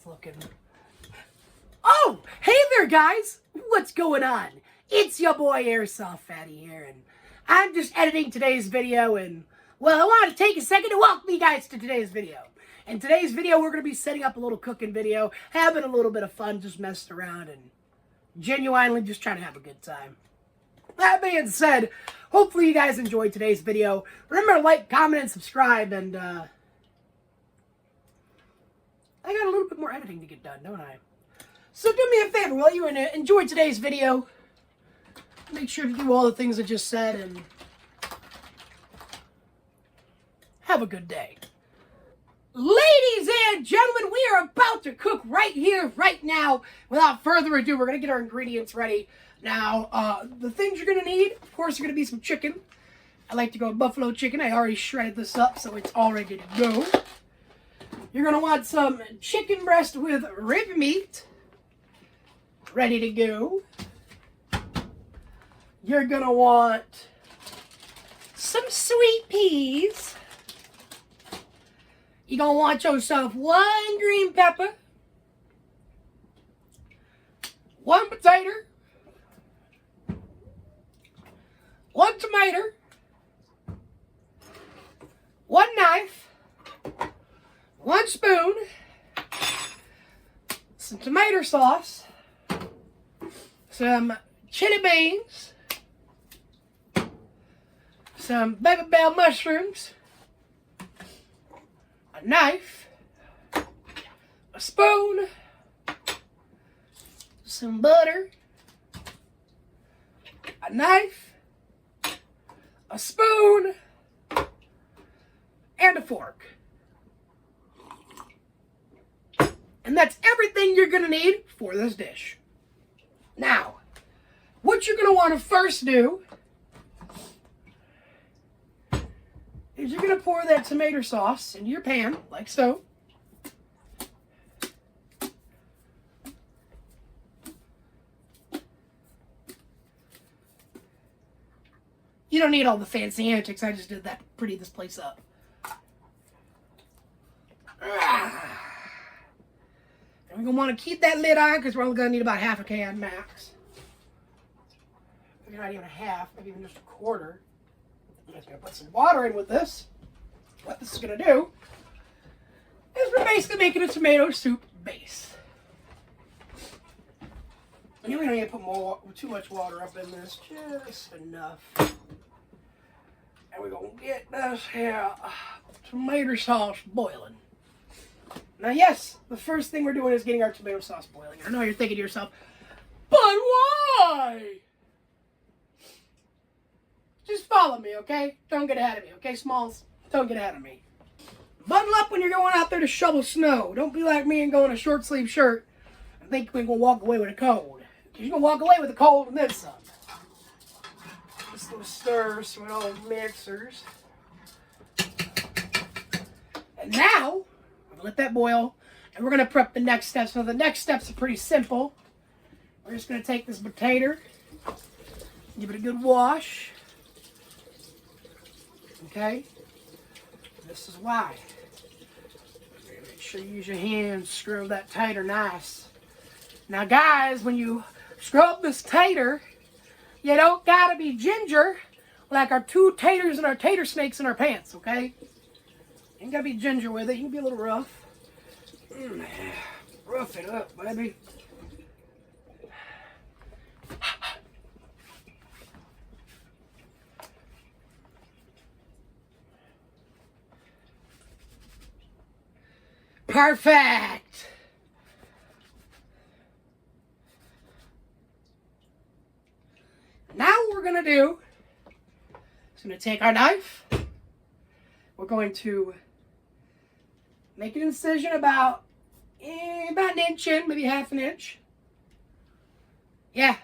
that's looking. Oh, hey there, guys. What's going on? It's your boy Airsoftfatty here, and I'm just editing today's video, and, well, I want to take a second to welcome you guys to today's video. In today's video, we're going to be setting up a little cooking video, having a little bit of fun, just messing around, and genuinely just trying to have a good time. That being said, hopefully you guys enjoyed today's video. Remember to like, comment, and subscribe, and, I got a little bit more editing to get done, don't I? So do me a favor, will you, and enjoy today's video. Make sure to do all the things I just said, and have a good day. Ladies and gentlemen, we are about to cook right here, right now. Without further ado, we're going to get our ingredients ready. Now, the things you're going to need, of course, are going to be some chicken. I like to go buffalo chicken. I already shredded this up, so it's all ready to go. You're going to want some chicken breast with rib meat, ready to go. You're going to want some sweet peas. You're going to want yourself 1 green pepper, 1 potato, 1 tomato, 1 knife, 1 spoon, some tomato sauce, some chili beans, some baby bell mushrooms, a knife, a spoon, some butter, a knife, a spoon, and a fork. And that's everything you're going to need for this dish. Now, what you're going to want to first do is you're going to pour that tomato sauce into your pan, like so. You don't need all the fancy antics. I just did that to pretty this place up. And we're going to want to keep that lid on because we're only going to need about half a can max. Maybe not even a half, maybe even just a quarter. I'm just going to put some water in with this. What this is going to do is we're basically making a tomato soup base. And we don't need to put too much water up in this, just enough. And we're going to get this here tomato sauce boiling. Now, yes, the first thing we're doing is getting our tomato sauce boiling. I know you're thinking to yourself, but why? Just follow me, okay? Don't get ahead of me, okay, Smalls? Don't get ahead of me. Bundle up when you're going out there to shovel snow. Don't be like me and go in a short sleeve shirt and think we're going to walk away with a cold. Because you're going to walk away with a cold and then some. Just going to stir some old mixers. And now, let that boil, and we're going to prep the next steps. So the next steps are pretty simple. We're just going to take this potato, give it a good wash. Okay? This is why. Make sure you use your hands, scrub that tater nice. Now guys, when you scrub this tater, you don't gotta be ginger like our 2 taters and our tater snakes in our pants, okay? You ain't gotta be ginger with it. You can be a little rough. Rough it up, baby. Perfect. Now what we're going to do is going to take our knife. We're going to make an incision about an inch in, maybe half an inch. Yeah,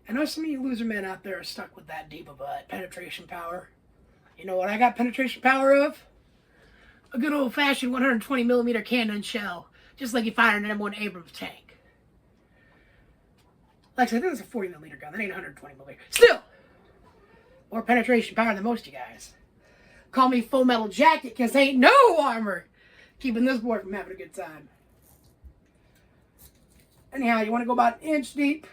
I know some of you loser men out there are stuck with that deep of a penetration power. You know what I got penetration power of? A good old-fashioned 120 millimeter cannon shell, just like you fire an M1 Abrams tank. Like I said, I think it's a 40 millimeter gun. That ain't 120 millimeter. Still, more penetration power than most of you guys. Call me Full Metal Jacket, because ain't no armor keeping this boy from having a good time. Anyhow, you want to go about an inch deep.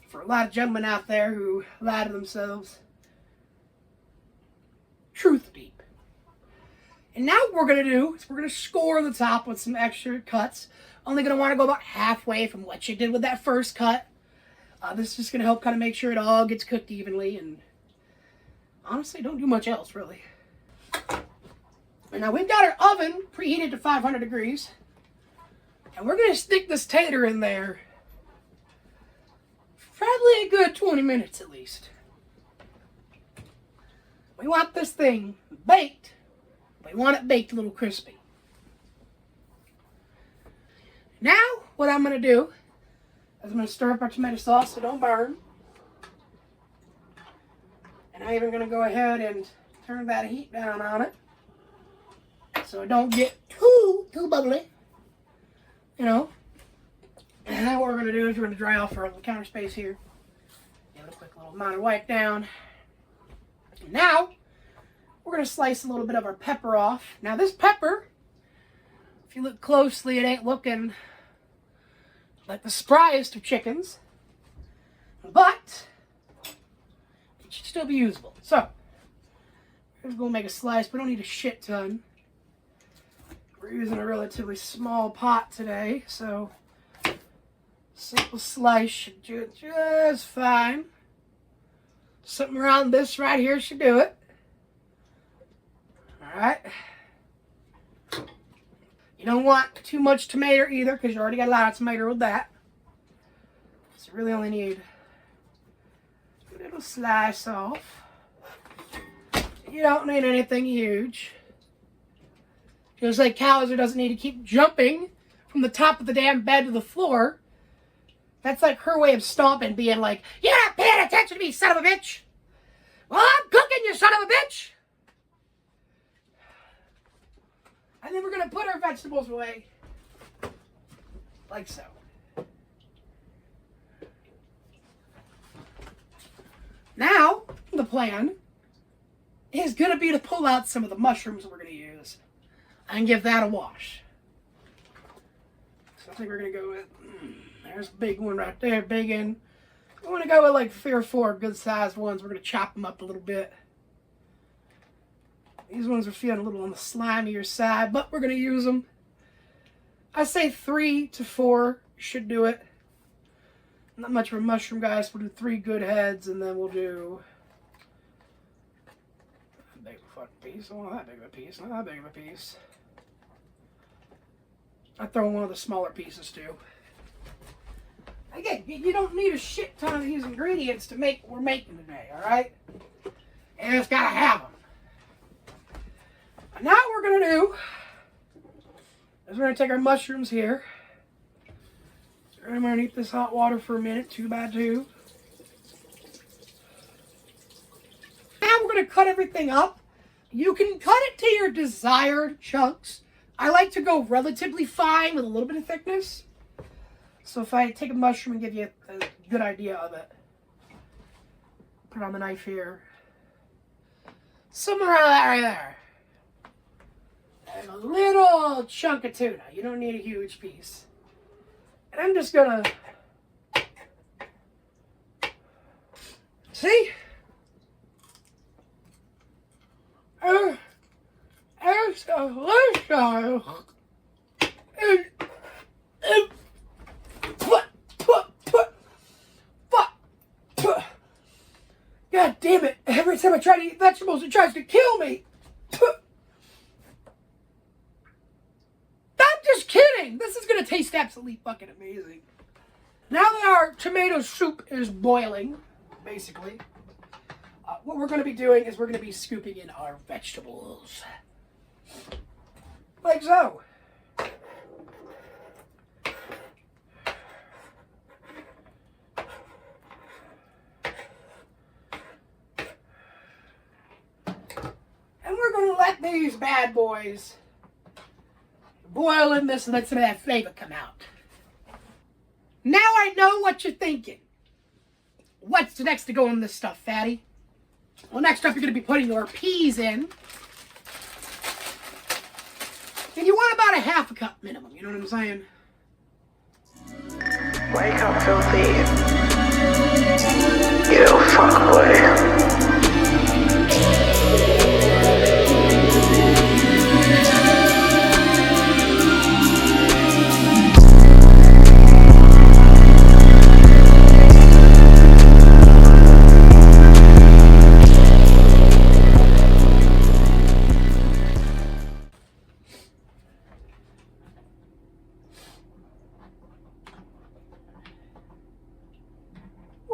For a lot of gentlemen out there who lie to themselves. Truth deep. And now what we're going to do is we're going to score the top with some extra cuts. Only going to want to go about halfway from what you did with that first cut. This is just going to help kind of make sure it all gets cooked evenly. And honestly, don't do much else, really. And now we've got our oven preheated to 500 degrees. And we're going to stick this tater in there. Probably a good 20 minutes at least. We want this thing baked. We want it baked a little crispy. Now, what I'm going to do is I'm going to stir up our tomato sauce so don't burn. And I'm even going to go ahead and turn that heat down on it. So it don't get too bubbly. You know. And now what we're going to do is we're going to dry off our counter space here. Give it a quick little minor wipe down. And now, we're going to slice a little bit of our pepper off. Now this pepper, if you look closely, it ain't looking like the spryest of chickens. But, it should still be usable. So, we're going to make a slice. We don't need a shit ton. We're using a relatively small pot today, so simple slice should do it just fine. Something around this right here should do it. Alright. You don't want too much tomato either because you already got a lot of tomato with that. So you really only need a little slice off. You don't need anything huge. Just like Cowser doesn't need to keep jumping from the top of the damn bed to the floor. That's like her way of stomping, being like, "You're not paying attention to me, son of a bitch! Well, I'm cooking, you son of a bitch!" And then we're going to put our vegetables away. Like so. Now, the plan is going to be to pull out some of the mushrooms we're going to use and give that a wash. So I think we're going to go with... There's a big one right there, big one. I want to go with like 3 or 4 good-sized ones. We're going to chop them up a little bit. These ones are feeling a little on the slimier side, but we're going to use them. I say 3 to 4 should do it. Not much of a mushroom, guys. We'll do 3 good heads, and then we'll do... That big of a fucking piece. Oh, not that big of a piece. Not that big of a piece. I throw in one of the smaller pieces, too. Again, you don't need a shit ton of these ingredients to make what we're making today, alright? You just gotta have them. And now what we're gonna do is we're gonna take our mushrooms here. We're gonna underneath this hot water for a minute, 2 by 2. Now we're gonna cut everything up. You can cut it to your desired chunks. I like to go relatively fine with a little bit of thickness. So if I take a mushroom and give you a good idea of it, put it on the knife here. Somewhere around that right there. And a little chunk of tuna. You don't need a huge piece. And I'm just gonna... See? It's delicious. God damn it. Every time I try to eat vegetables, it tries to kill me. I'm just kidding. This is going to taste absolutely fucking amazing. Now that our tomato soup is boiling, basically, what we're going to be doing is we're going to be scooping in our vegetables. Like so. And we're going to let these bad boys boil in this and let some of that flavor come out. Now I know what you're thinking. What's next to go in this stuff, fatty? Well, next up you're going to be putting your peas in. And you want about a 1/2 cup minimum, you know what I'm saying? Wake up, filthy. You little fuckboy.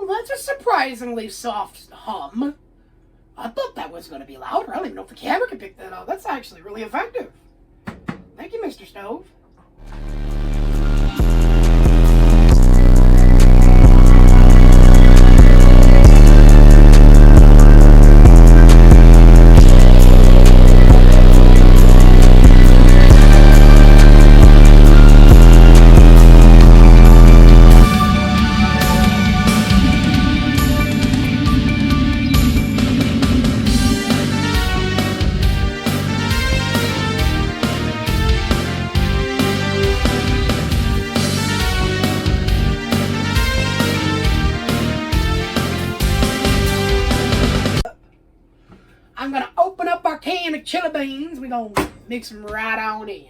That's a surprisingly soft hum. I thought that was going to be louder. I don't even know if the camera can pick that up. That's actually really effective. Thank you, Mr. Stove. I'm going to open up our can of chili beans. We're going to mix them right on in.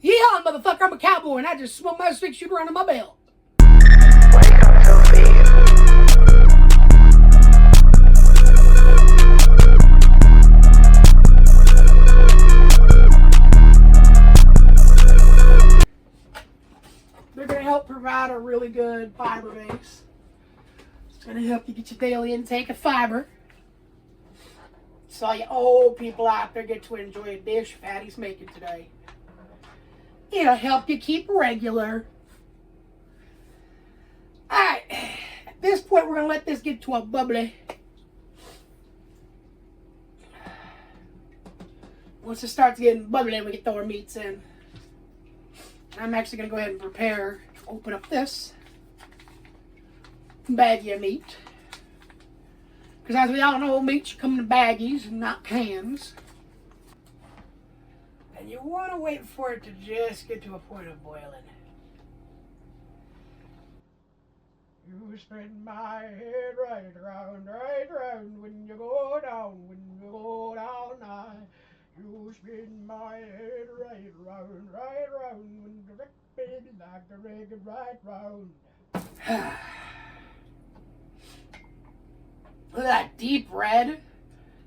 Yeehaw, motherfucker, I'm a cowboy and I just swung my 6-shooter under my belt. Wake up, filthy. They're going to help provide a really good fiber base. It's going to help you get your daily intake of fiber. So all you old people out there get to enjoy a dish Fatty's making today. It'll help you keep regular. Alright, at this point we're going to let this get to a bubbly. Once it starts getting bubbly, we can throw our meats in. I'm actually going to go ahead and prepare to open up this baggie of meat. Because as we all know, meat should come in baggies and not cans. And you want to wait for it to just get to a point of boiling. You spin my head right round when you go down now. You spin my head right round when you wreck baby like a reggae right round. Look at that deep red.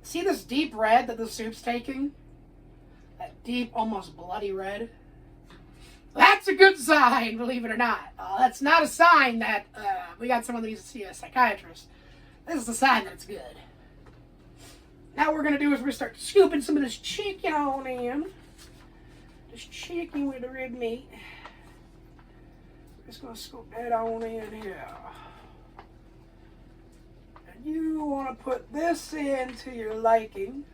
See this deep red that the soup's taking? That deep, almost bloody red. That's a good sign, believe it or not. That's not a sign that we got someone that needs to see a psychiatrist. This is a sign that it's good. Now what we're going to do is we're going to start scooping some of this chicken on in. This chicken with the red meat. We're just going to scoop that on in here. And you want to put this in to your liking.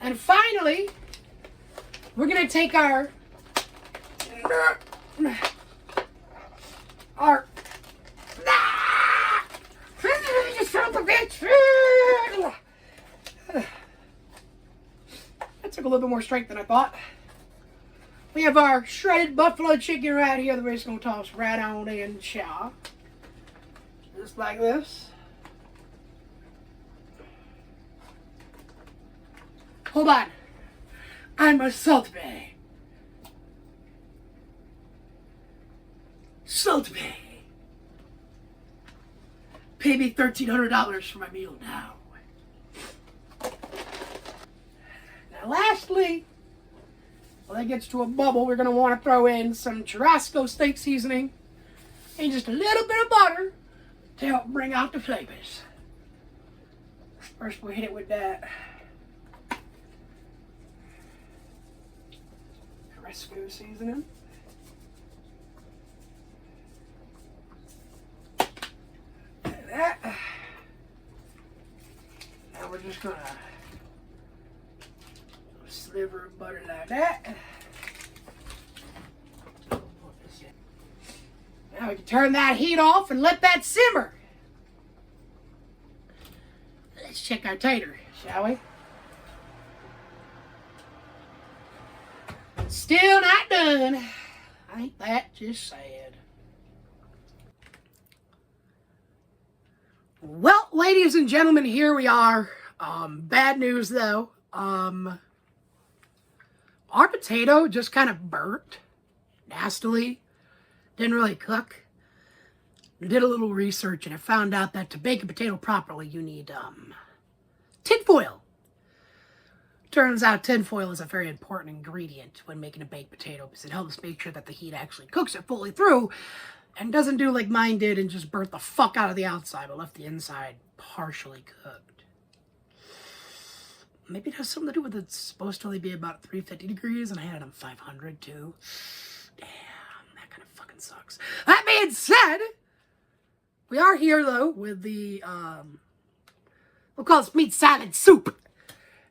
And finally, we're going to take our that took a little bit more strength than I thought. We have our shredded buffalo chicken right here that we're just going to toss right on in the shower. Just like this. Hold on. I'm a Salt Bay. Salt Bay. Pay me $1,300 for my meal now. Now lastly, When it gets to a bubble, we're going to want to throw in some Churrasco steak seasoning and just a little bit of butter to help bring out the flavors. First, we'll hit it with that Churrasco seasoning. Like that. Now we're just going to sliver of butter like that. Now we can turn that heat off and let that simmer. Let's check our tater, shall we? Still not done. Ain't that just sad? Well, ladies and gentlemen, here we are. Bad news though. Our potato just kind of burnt nastily. Didn't really cook. Did a little research and I found out that to bake a potato properly, you need tin foil. Turns out tin foil is a very important ingredient when making a baked potato because it helps make sure that the heat actually cooks it fully through and doesn't do like mine did and just burnt the fuck out of the outside but left the inside partially cooked. Maybe it has something to do with it's supposed to only be about 350 degrees and I had it on 500 too. Damn, that kind of fucking sucks. That being said, we are here though with the, we'll call this meat salad soup.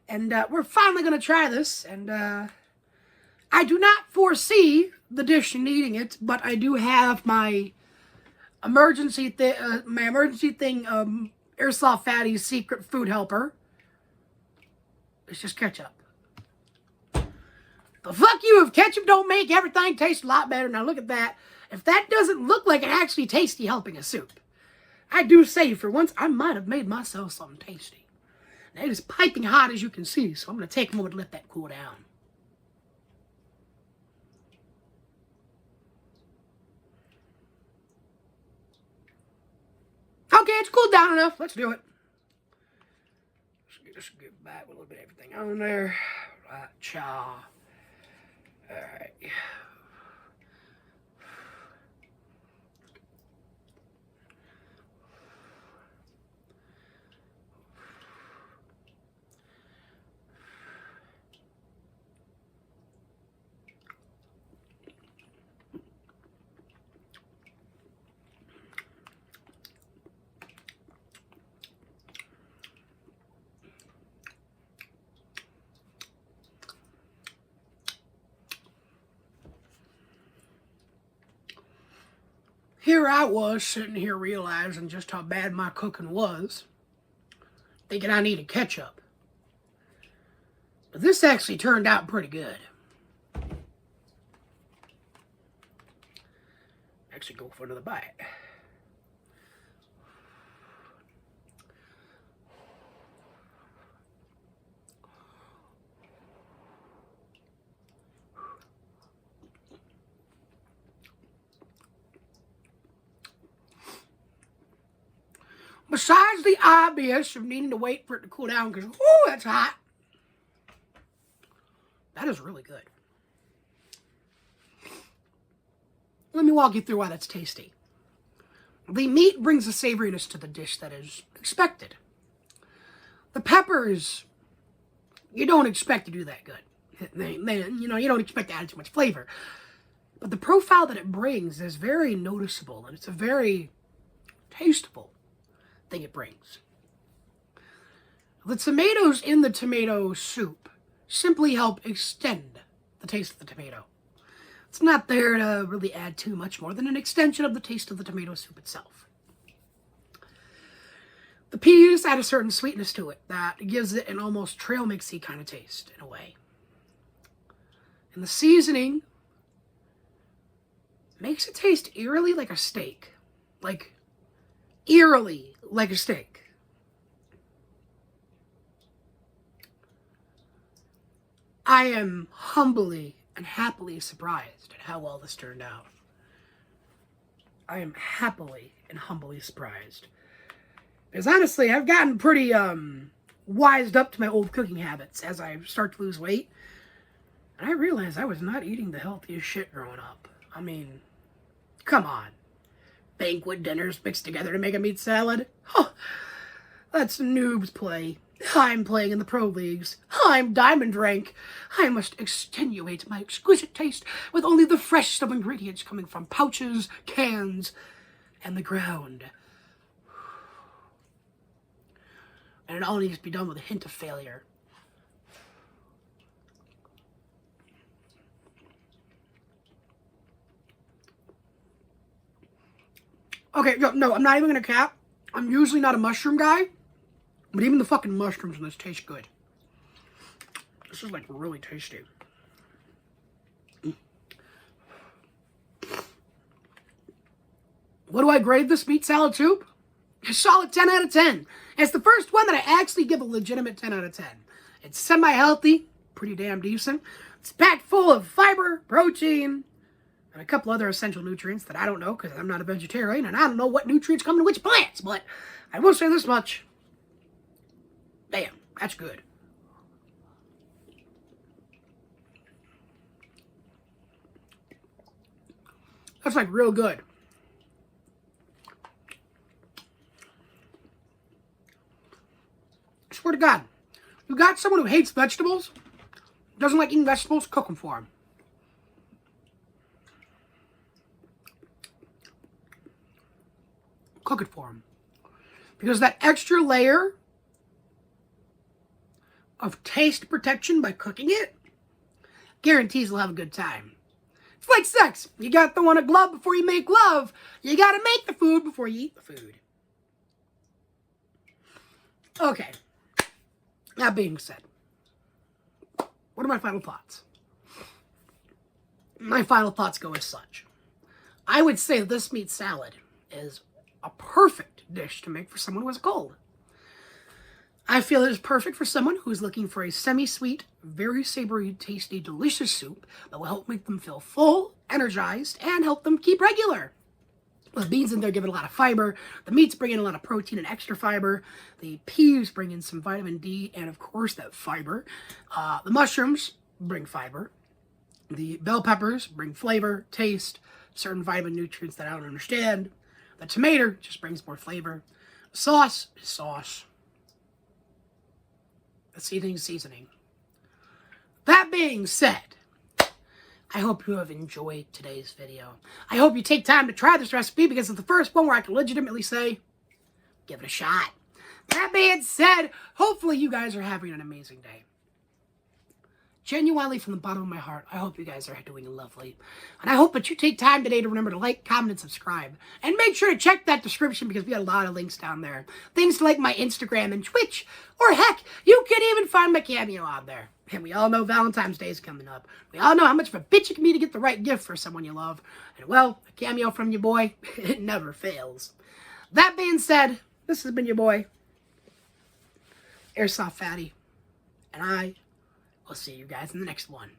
And we're finally going to try this. And I do not foresee the dish needing it, but I do have my emergency thing, Airsoftfatty's secret food helper. It's just ketchup. The fuck you if ketchup don't make everything taste a lot better. Now look at that. If that doesn't look like an actually tasty helping of soup, I do say for once I might have made myself something tasty. Now it is piping hot as you can see, so I'm going to take a moment to let that cool down. Okay, it's cooled down enough. Let's do it. Just get back with a little bit of everything on there. Right, cha. Alright. Here I was sitting here realizing just how bad my cooking was, thinking I needed ketchup. But this actually turned out pretty good. Actually go for another bite. Besides the obvious of needing to wait for it to cool down because, ooh, that's hot. That is really good. Let me walk you through why that's tasty. The meat brings a savoriness to the dish that is expected. The peppers, you don't expect to do that good. You don't expect to add too much flavor. But the profile that it brings is very noticeable, and it's a very tasteful thing it brings. The tomatoes in the tomato soup simply help extend the taste of the tomato. It's not there to really add too much more than an extension of the taste of the tomato soup itself. The peas add a certain sweetness to it that gives it an almost trail mixy kind of taste in a way. And the seasoning makes it taste eerily like a steak. Like, eerily like a steak. I am humbly and happily surprised at how well this turned out. I am happily and humbly surprised. Because honestly, I've gotten pretty wised up to my old cooking habits as I start to lose weight. And I realized I was not eating the healthiest shit growing up. I mean, come on. Banquet dinners mixed together to make a meat salad? Huh. That's noob's play. I'm playing in the pro leagues. I'm diamond rank. I must extenuate my exquisite taste with only the freshest of ingredients coming from pouches, cans, and the ground. And it all needs to be done with a hint of failure. Okay, no, I'm not even gonna cap. I'm usually not a mushroom guy, but even the fucking mushrooms in this taste good. This is like really tasty. What do I grade this meat salad soup? A solid 10 out of 10. It's the first one that I actually give a legitimate 10 out of 10. It's semi-healthy, pretty damn decent. It's packed full of fiber, protein, and a couple other essential nutrients that I don't know because I'm not a vegetarian and I don't know what nutrients come in which plants, but I will say this much. Damn, that's good. That's like real good. I swear to God, you got someone who hates vegetables, doesn't like eating vegetables, cook them for him. Cook it for him. Because that extra layer of taste protection by cooking it guarantees he'll have a good time. It's like sex. You got to want a glove before you make love. You got to make the food before you eat the food. Okay. That being said, what are my final thoughts? My final thoughts go as such. I would say this meat salad is a perfect dish to make for someone who has a cold. I feel it is perfect for someone who's looking for a semi-sweet, very savory, tasty, delicious soup that will help make them feel full, energized, and help them keep regular. The beans in there give it a lot of fiber. The meats bring in a lot of protein and extra fiber. The peas bring in some vitamin D and, of course, that fiber. The mushrooms bring fiber. The bell peppers bring flavor, taste, certain vitamin nutrients that I don't understand. The tomato just brings more flavor. Sauce is sauce. The seasoning is seasoning. That being said, I hope you have enjoyed today's video. I hope you take time to try this recipe because it's the first one where I can legitimately say, give it a shot. That being said, hopefully you guys are having an amazing day. Genuinely, from the bottom of my heart, I hope you guys are doing lovely. And I hope that you take time today to remember to like, comment, and subscribe. And make sure to check that description because we got a lot of links down there. Things like my Instagram and Twitch. Or heck, you can even find my Cameo on there. And we all know Valentine's Day is coming up. We all know how much of a bitch it can be to get the right gift for someone you love. And well, a Cameo from your boy, it never fails. That being said, this has been your boy, Airsoftfatty. And I will see you guys in the next one.